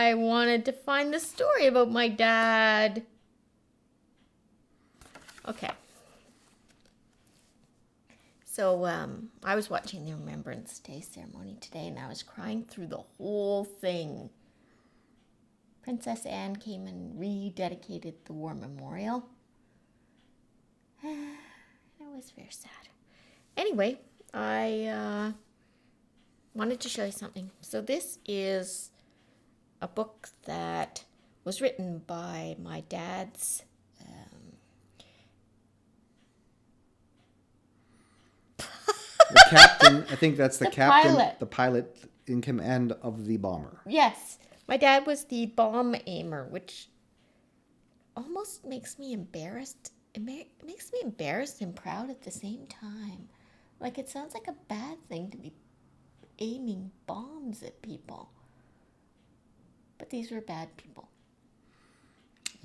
I wanted to find the story about my dad. Okay. So I was watching the Remembrance Day ceremony today, and I was crying through the whole thing. Princess Anne came and rededicated the war memorial. It was very sad. Anyway, I wanted to show you something. So this is a book that was written by my dad's the captain. I think that's the captain, pilot. the pilot in command of the bomber. Yes, my dad was the bomb aimer, which almost makes me embarrassed. It makes me embarrassed and proud at the same time. Like, it sounds like a bad thing to be aiming bombs at people. But these were bad people.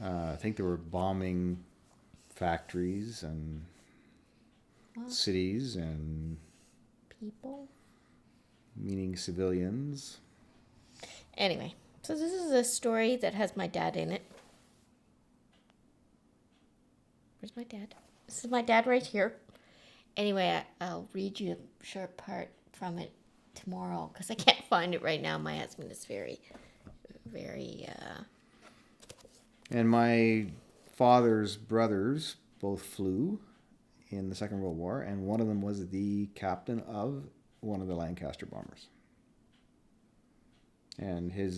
I think they were bombing factories and cities and people, meaning civilians. Anyway, so this is a story that has my dad in it. Where's my dad? This is my dad right here. Anyway, I'll read you a short part from it tomorrow because I can't find it right now. My husband is very... And my father's brothers both flew in the Second World War, and one of them was the captain of one of the Lancaster bombers. And he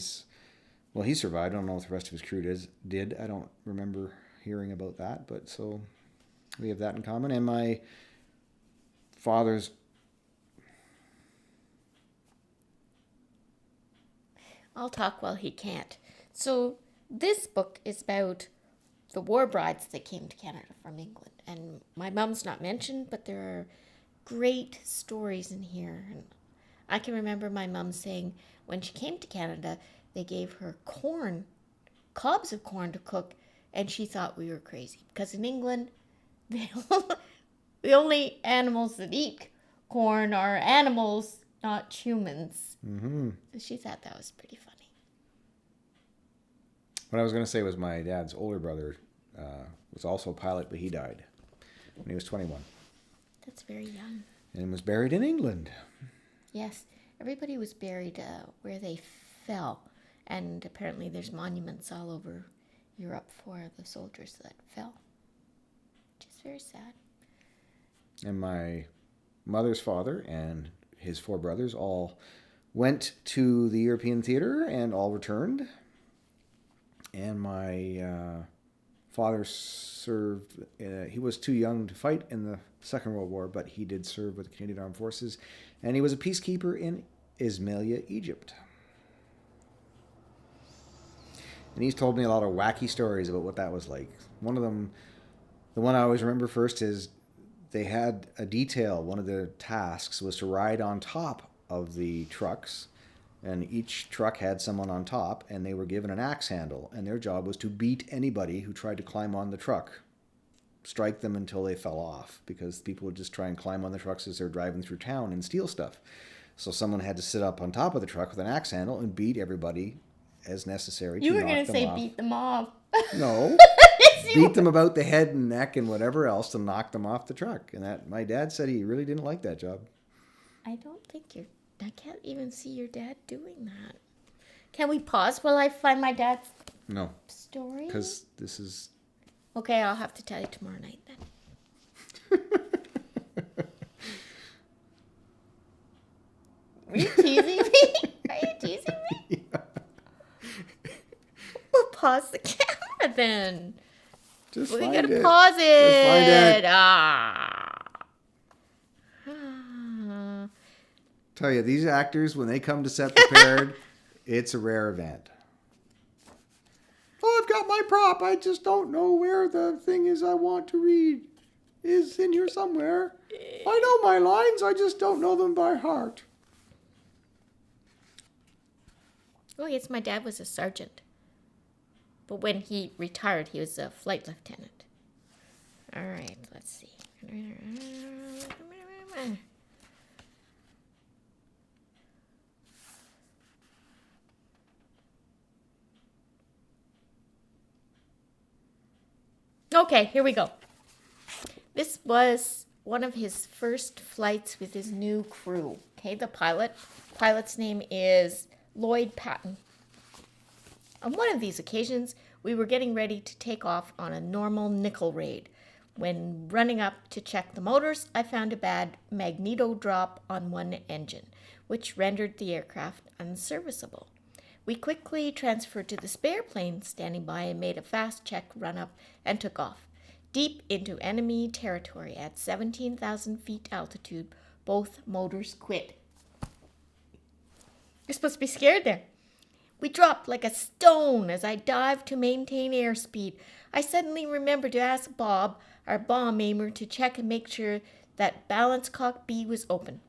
survived. I don't know if the rest of his crew did. I don't remember hearing about that, but so we have that in common. And my father's... I'll talk while he can't. So this book is about the war brides that came to Canada from England. And my mom's not mentioned, but there are great stories in here. And I can remember my mom saying when she came to Canada, they gave her corn, cobs of corn to cook, and she thought we were crazy. Because in England, the only animals that eat corn are animals, not humans. Mm-hmm. So she thought that was pretty funny. What I was going to say was my dad's older brother was also a pilot, but he died when he was 21. That's very young. And was buried in England. Yes, everybody was buried where they fell. And apparently there's monuments all over Europe for the soldiers that fell. Which is very sad. And my mother's father and his four brothers all went to the European theater and all returned. And my father served, he was too young to fight in the Second World War, but he did serve with the Canadian Armed Forces. And he was a peacekeeper in Ismailia, Egypt. And he's told me a lot of wacky stories about what that was like. One of them, the one I always remember first is they had a detail. One of the tasks was to ride on top of the trucks, and each truck had someone on top, and they were given an axe handle, and their job was to beat anybody who tried to climb on the truck, strike them until they fell off, because people would just try and climb on the trucks as they're driving through town and steal stuff. So someone had to sit up on top of the truck with an axe handle and beat everybody as necessary to knock them off. You were going to say beat them off. No. Beat them about the head and neck and whatever else to knock them off the truck. And that my dad said he really didn't like that job. I don't think I can't even see your dad doing that. Can we pause while I find my dad's story? Because this is... Okay, I'll have to tell you tomorrow night then. Are you teasing me? Are you teasing me? Yeah. We'll pause the camera then. Just We find gotta it. pause it. Just find it. Tell you, these actors, when they come to set prepared, it's a rare event. Oh, I've got my prop. I just don't know where the thing is I want to read. Is in here somewhere. I know my lines. I just don't know them by heart. Oh, yes, my dad was a sergeant. But when he retired, he was a flight lieutenant. All right, let's see. Okay, here we go. This was one of his first flights with his new crew. Okay, the pilot's name is Lloyd Patton. On one of these occasions, we were getting ready to take off on a normal nickel raid. When running up to check the motors, I found a bad magneto drop on one engine, which rendered the aircraft unserviceable. We quickly transferred to the spare plane standing by and made a fast check run up and took off. Deep into enemy territory at 17,000 feet altitude, both motors quit. You're supposed to be scared there. We dropped like a stone as I dived to maintain airspeed. I suddenly remembered to ask Bob, our bomb aimer, to check and make sure that balance cock B was open.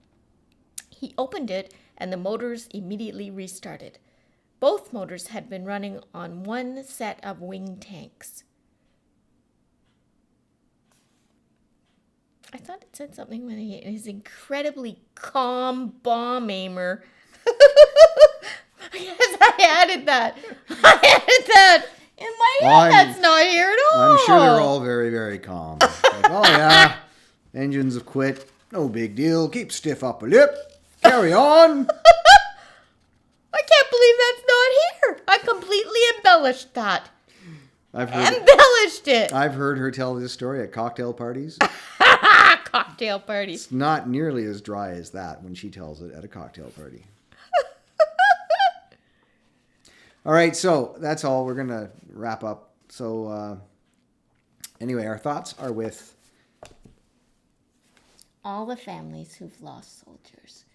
He opened it and the motors immediately restarted. Both motors had been running on one set of wing tanks. I thought it said something when his incredibly calm bomb aimer. Yes, I added that. In my head, that's not here at all. I'm sure they're all very, very calm. Like, oh, yeah, engines have quit. No big deal. Keep stiff upper lip. Carry on. I can't believe that's not here. I completely embellished that. Embellished it. I've heard her tell this story at cocktail parties. Cocktail parties. It's not nearly as dry as that when she tells it at a cocktail party. All right, so that's all. We're going to wrap up. So anyway, our thoughts are with all the families who've lost soldiers,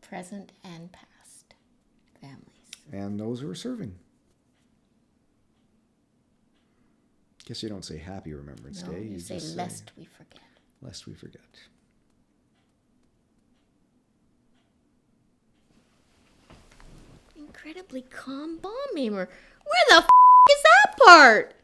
present and past families. And those who are serving. Guess you don't say Happy Remembrance Day. You say lest we forget. Lest we forget. Incredibly calm bomb aimer. Where the is that part?